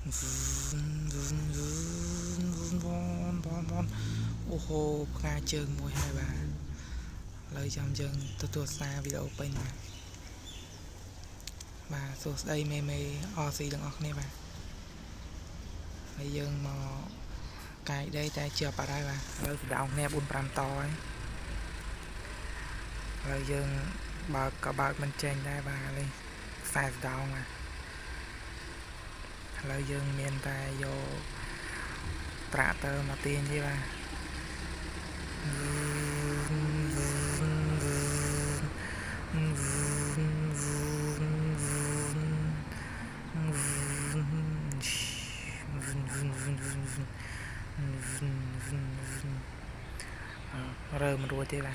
ô hô nga chừng mùi hai bà lời chăm chừng tôi xa video bên bà số đây mê mê oxy đừng ọc nè bà bây giờ mà cái đây ta chưa bà đây bà lời đọc nè 4-5 to ấy lời dương bà có bà mình trên đây bà lên size đau mà lời dương miền ta vô trả tơ mà tiền chứ bà rơ mình đuôi chứ bà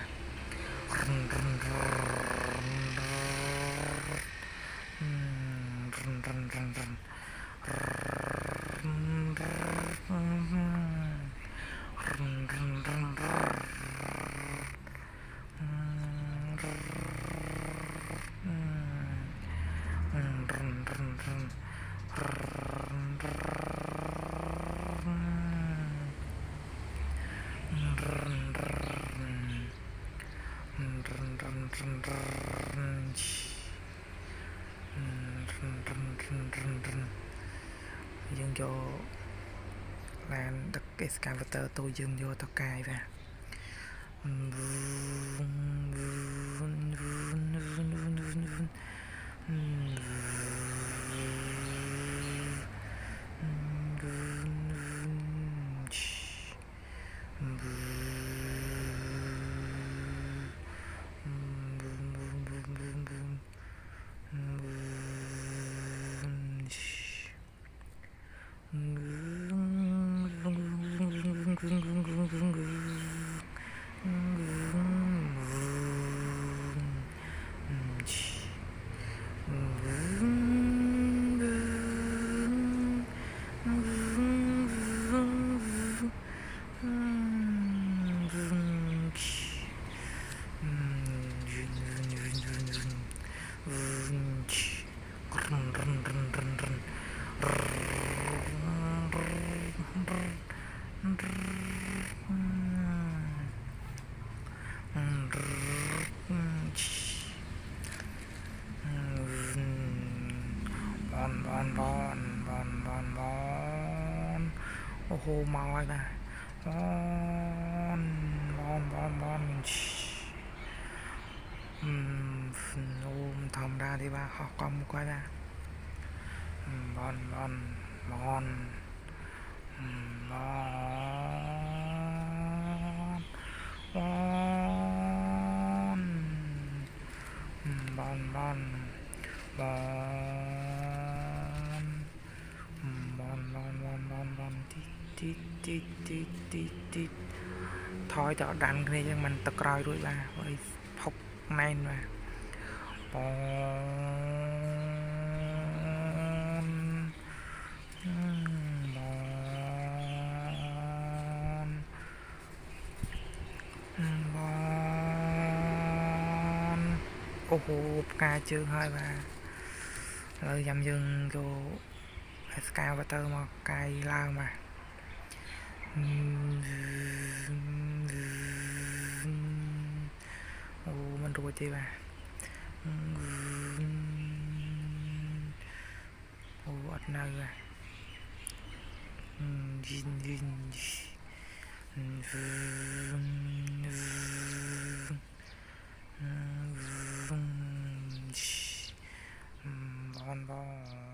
dương vô làm đặt cái excavator tôi dương vô tao cài và ô hô màu ấy bà thầm ra thì bà học con một quay ra bon thôi cho đăng cái này mình tập rồi rồi bà với học này mà ô hô ca chương hơi bà rồi dầm dừng vô excavator mà cài lao mà ô mình đuổi chứ bà ô ở nơi à bon